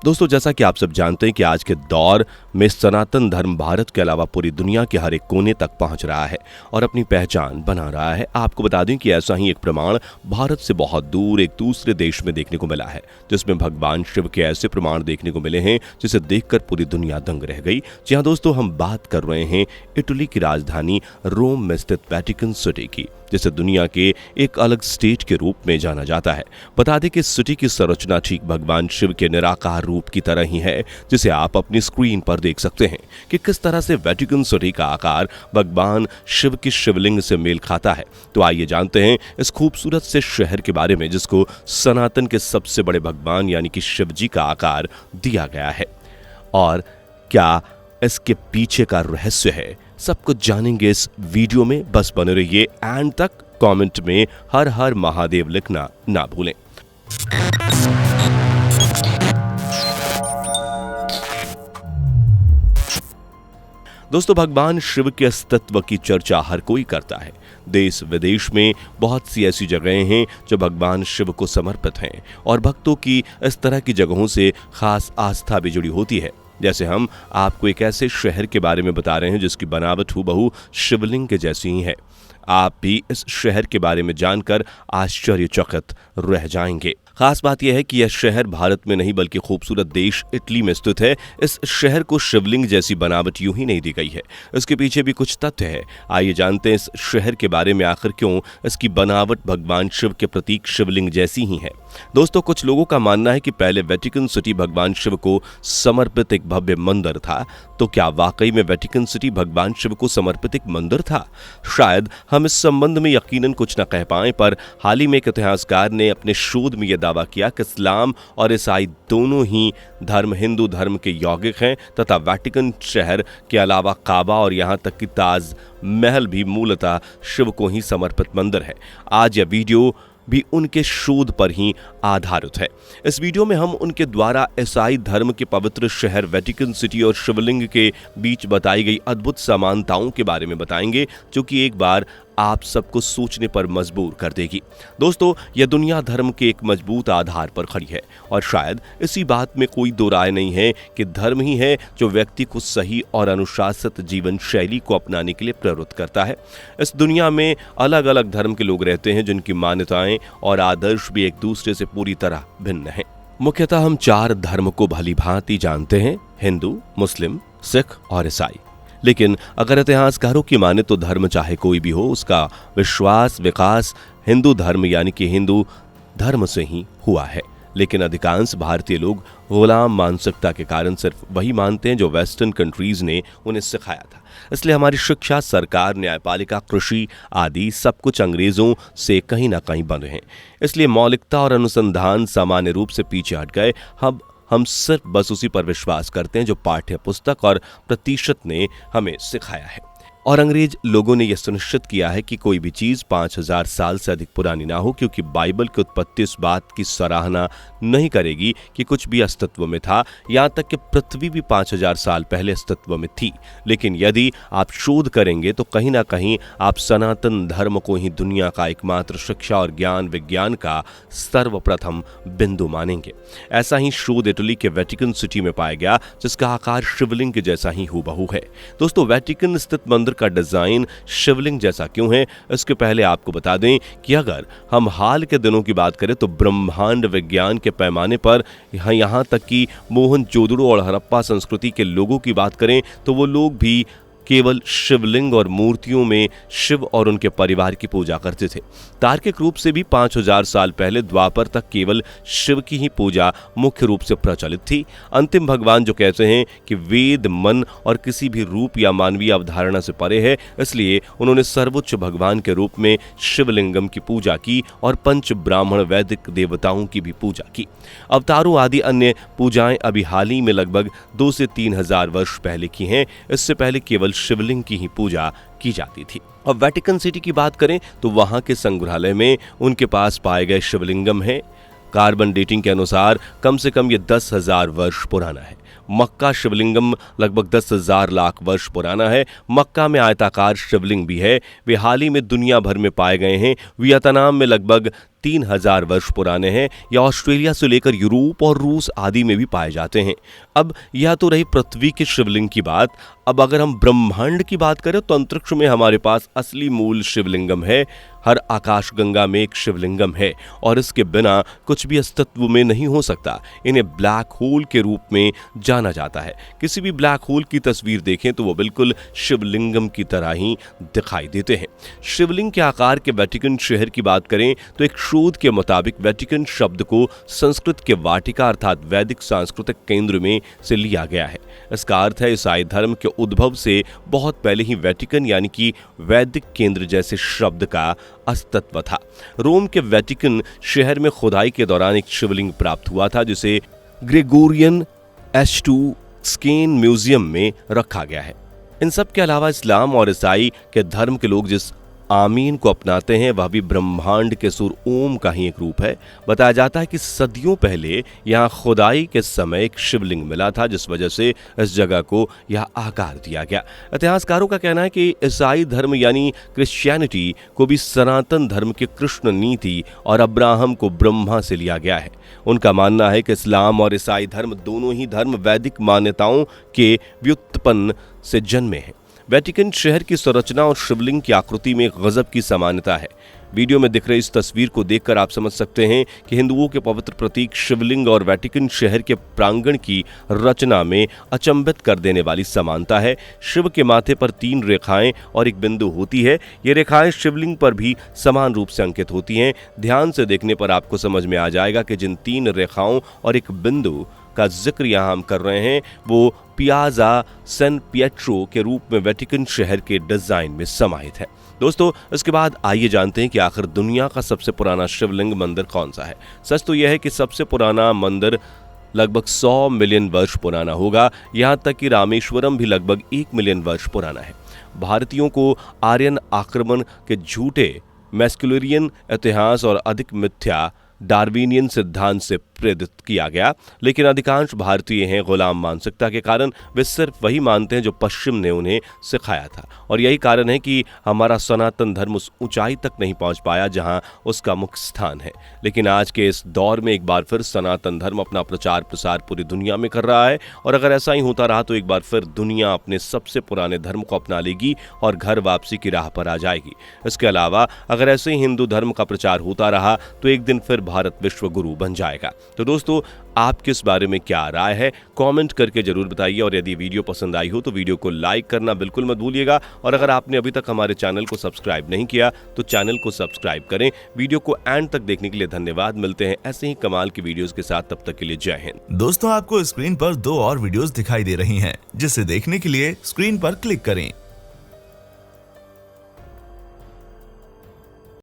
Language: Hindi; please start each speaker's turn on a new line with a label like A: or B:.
A: दोस्तों, जैसा कि आप सब जानते हैं कि आज के दौर में सनातन धर्म भारत के अलावा पूरी दुनिया के हर एक कोने तक पहुंच रहा है और अपनी पहचान बना रहा है। आपको बता दें कि ऐसा ही एक प्रमाण भारत से बहुत दूर एक दूसरे देश में देखने को मिला है, जिसमें भगवान शिव के ऐसे प्रमाण देखने को मिले हैं जिसे देखकर पूरी दुनिया दंग रह गई। जी हाँ दोस्तों, हम बात कर रहे हैं इटली की राजधानी रोम में स्थित वेटिकन सिटी की, जिसे दुनिया के एक अलग स्टेट के रूप में जाना जाता है। बता दें कि सिटी की संरचना ठीक भगवान शिव के निराकार रूप की तरह ही है, जिसे आप अपनी स्क्रीन पर देख सकते हैं कि किस तरह से वेटिकन सिटी का आकार भगवान शिव की शिवलिंग से मेल खाता है। तो आइए जानते हैं इस खूबसूरत से शहर के बारे में, जिसको सनातन के सबसे बड़े भगवान यानी कि शिव जी का आकार दिया गया है, और क्या इसके पीछे का रहस्य है। सब कुछ जानेंगे इस वीडियो में, बस बने रहिए एंड तक। कमेंट में हर हर महादेव लिखना ना भूलें। दोस्तों, भगवान शिव के अस्तित्व की चर्चा हर कोई करता है। देश विदेश में बहुत सी ऐसी जगहें हैं जो भगवान शिव को समर्पित हैं, और भक्तों की इस तरह की जगहों से खास आस्था भी जुड़ी होती है। जैसे हम आपको एक ऐसे शहर के बारे में बता रहे हैं जिसकी बनावट हूबहू शिवलिंग के जैसी ही है। आप भी इस शहर के बारे में जानकर आश्चर्यचकित रह जाएंगे। खास बात यह है कि यह शहर भारत में नहीं बल्कि खूबसूरत देश इटली में स्थित है। इस शहर को शिवलिंग जैसी बनावट यूं ही नहीं दी गई है, इसके पीछे भी कुछ तथ्य है। आइए जानते हैं इस शहर के बारे में, आखिर क्यों इसकी बनावट भगवान शिव के प्रतीक शिवलिंग जैसी ही है। दोस्तों, कुछ लोगों का मानना है कि पहले वेटिकन सिटी भगवान शिव को समर्पित एक भव्य मंदिर था। तो क्या वाकई में वेटिकन सिटी भगवान शिव को समर्पित एक मंदिर था? शायद हम इस संबंध में यकीनन कुछ न कह पाएं, पर हाल ही में एक इतिहासकार ने अपने शोध में यह दावा किया कि इस्लाम और ईसाई दोनों ही धर्म हिंदू धर्म के यौगिक हैं, तथा वेटिकन शहर के अलावा काबा और यहां तक कि ताज महल भी मूलतः शिव को ही समर्पित मंदिर है। आज यह वीडियो भी उनके शोध पर ही आधारित है। इस वीडियो में हम उनके द्वारा ईसाई धर्म के पवित्र शहर वेटिकन सिटी और शिवलिंग के बीच बताई गई अद्भुत समानताओं के बारे में बताएंगे, जो कि एक बार आप सबको सोचने पर मजबूर कर देगी। दोस्तों, यह दुनिया धर्म के एक मजबूत आधार पर खड़ी है, और शायद इसी बात में कोई दो राय नहीं है कि धर्म ही है जो व्यक्ति को सही और अनुशासित जीवन शैली को अपनाने के लिए प्रेरित करता है। इस दुनिया में अलग अलग धर्म के लोग रहते हैं, जिनकी मान्यताएं और आदर्श भी एक दूसरे से पूरी तरह भिन्न हैं। मुख्यतः हम 4 धर्म को भली भांति जानते हैं: हिंदू, मुस्लिम, सिख और ईसाई। लेकिन अगर इतिहासकारों की माने तो धर्म चाहे कोई भी हो, उसका विकास हिंदू धर्म यानी कि हिंदू धर्म से ही हुआ है। लेकिन अधिकांश भारतीय लोग गुलाम मानसिकता के कारण सिर्फ वही मानते हैं जो वेस्टर्न कंट्रीज ने उन्हें सिखाया था। इसलिए हमारी शिक्षा, सरकार, न्यायपालिका, कृषि आदि सब कुछ अंग्रेजों से कहीं ना कहीं बंधे हैं। इसलिए मौलिकता और अनुसंधान सामान्य रूप से पीछे हट गए। हम सिर्फ बस उसी पर विश्वास करते हैं जो पाठ्य पुस्तक और प्रतिशत ने हमें सिखाया है। और अंग्रेज लोगों ने यह सुनिश्चित किया है कि कोई भी चीज 5000 साल से अधिक पुरानी ना हो, क्योंकि बाइबल की उत्पत्ति इस बात की सराहना नहीं करेगी कि कुछ भी अस्तित्व में था। यहां तक कि पृथ्वी भी 5000 साल पहले अस्तित्व में थी। लेकिन यदि आप शोध करेंगे तो कहीं ना कहीं आप सनातन धर्म को ही दुनिया का एकमात्र शिक्षा और ज्ञान विज्ञान का सर्वप्रथम बिंदु मानेंगे। ऐसा ही शोध इटली के वेटिकन सिटी में पाया गया, जिसका आकार शिवलिंग के जैसा ही हूबहू है। दोस्तों, वेटिकन स्थित मंदिर का डिजाइन शिवलिंग जैसा क्यों है, इसके पहले आपको बता दें कि अगर हम हाल के दिनों की बात करें तो ब्रह्मांड विज्ञान के पैमाने पर यहां तक कि मोहनजोदड़ो और हड़प्पा संस्कृति के लोगों की बात करें तो वो लोग भी केवल शिवलिंग और मूर्तियों में शिव और उनके परिवार की पूजा करते थे। तार्किक रूप से भी 5000 साल पहले द्वापर तक केवल शिव की ही पूजा मुख्य रूप से प्रचलित थी। अंतिम भगवान जो कहते हैं कि वेद, मन और किसी भी रूप या मानवीय अवधारणा से परे है, इसलिए उन्होंने सर्वोच्च भगवान के रूप में शिवलिंगम की पूजा की और पंच ब्राह्मण वैदिक देवताओं की भी पूजा की। अवतारों आदि अन्य पूजाएं अभी हाल ही में लगभग 2 से 3 हजार वर्ष पहले की हैं। इससे पहले केवल शिवलिंग की ही पूजा की जाती थी। अब वेटिकन सिटी की बात करें तो वहां के संग्रहालय में उनके पास पाए गए शिवलिंगम है। कार्बन डेटिंग के अनुसार कम से कम ये 10,000 वर्ष पुराना है। मक्का शिवलिंगम लगभग 10,000 लाख वर्ष पुराना है। मक्का में आयताकार शिवलिंग भी है। वे हाल ही में दुनिया भर में पाए गए हैं। वियतनाम में लगभग 3000 वर्ष पुराने हैं या ऑस्ट्रेलिया से लेकर यूरोप और रूस आदि में भी पाए जाते हैं। अब यह तो रही पृथ्वी के शिवलिंग की बात। अब अगर हम ब्रह्मांड की बात करें तो अंतरिक्ष में हमारे पास असली मूल शिवलिंगम है। हर आकाशगंगा में एक शिवलिंगम है और इसके बिना कुछ भी अस्तित्व में नहीं हो सकता। इन्हें ब्लैक होल के रूप में जाना जाता है। किसी भी ब्लैक होल की तस्वीर देखें तो वो बिल्कुल शिवलिंगम की तरह ही दिखाई देते हैं। शिवलिंग के आकार के वेटिकन शहर की बात करें तो एक शोध के मुताबिक वेटिकन शब्द को संस्कृत के वाटिका अर्थात वैदिक सांस्कृतिक केंद्र में से लिया गया है। इसका अर्थ है ईसाई धर्म के उद्भव से बहुत पहले ही वेटिकन यानी कि वैदिक केंद्र जैसे शब्द का अस्तित्व था। रोम के वेटिकन शहर में खुदाई के दौरान एक शिवलिंग प्राप्त हुआ था जिसे ग्रेगोरियन एस्टूस्केन म्यूजियम में रखा गया है। इन सब के अलावा इस्लाम और ईसाई के धर्म के लोग जिस आमीन को अपनाते हैं वह भी ब्रह्मांड के सुर ओम का ही एक रूप है। बताया जाता है कि सदियों पहले यहाँ खुदाई के समय एक शिवलिंग मिला था जिस वजह से इस जगह को यह आकार दिया गया। इतिहासकारों का कहना है कि ईसाई धर्म यानी क्रिश्चियनिटी को भी सनातन धर्म के कृष्ण नीति और अब्राहम को ब्रह्मा से लिया गया है। उनका मानना है कि इस्लाम और ईसाई धर्म दोनों ही धर्म वैदिक मान्यताओं के व्युत्पन्न से जन्मे हैं। वेटिकन शहर की संरचना और शिवलिंग की आकृति में एक गजब की समानता है। वीडियो में दिख रही इस तस्वीर को देखकर आप समझ सकते हैं कि हिंदुओं के पवित्र प्रतीक शिवलिंग और वेटिकन शहर के प्रांगण की रचना में अचंभित कर देने वाली समानता है। शिव के माथे पर 3 रेखाएं और एक बिंदु होती है। ये रेखाएं शिवलिंग पर भी समान रूप से अंकित होती हैं। ध्यान से देखने पर आपको समझ में आ जाएगा कि जिन 3 रेखाओं और एक बिंदु का जिक्र यहाँ हम कर रहे हैं वो पियाजा सैन पिएट्रो के रूप में वेटिकन शहर के डिजाइन में समाहित है। दोस्तों, इसके बाद आइए जानते हैं कि आखिर दुनिया का सबसे पुराना शिवलिंग मंदिर कौन सा है। सच तो यह है कि सबसे पुराना मंदिर लगभग 100 मिलियन वर्ष पुराना होगा। यहाँ तक कि रामेश्वरम भी लगभग 1 मिलियन वर्ष पुराना है। भारतीयों को आर्यन आक्रमण के झूठे मैस्कुलरियन इतिहास और अधिक मिथ्या डार्विनियन सिद्धांत से प्रेरित किया गया, लेकिन अधिकांश भारतीय हैं गुलाम मानसिकता के कारण वे सिर्फ वही मानते हैं जो पश्चिम ने उन्हें सिखाया था। और यही कारण है कि हमारा सनातन धर्म उस ऊंचाई तक नहीं पहुंच पाया जहां उसका मुख्य स्थान है। लेकिन आज के इस दौर में एक बार फिर सनातन धर्म अपना प्रचार प्रसार पूरी दुनिया में कर रहा है और अगर ऐसा ही होता रहा तो एक बार फिर दुनिया अपने सबसे पुराने धर्म को अपना लेगी और घर वापसी की राह पर आ जाएगी। इसके अलावा अगर ऐसे ही हिंदू धर्म का प्रचार होता रहा तो एक दिन फिर भारत विश्व गुरु बन जाएगा। तो दोस्तों, आपकी इस बारे में क्या राय है कमेंट करके जरूर बताइए और यदि वीडियो पसंद आई हो तो वीडियो को लाइक करना बिल्कुल मत भूलिएगा और अगर आपने अभी तक हमारे चैनल को सब्सक्राइब नहीं किया तो चैनल को सब्सक्राइब करें। वीडियो को एंड तक देखने के लिए धन्यवाद। मिलते हैं ऐसे ही कमाल की वीडियोस के साथ, तब तक के लिए जय हिंद।
B: दोस्तों, आपको स्क्रीन पर 2 और वीडियोस दिखाई दे रही हैं जिसे देखने के लिए स्क्रीन पर क्लिक करें।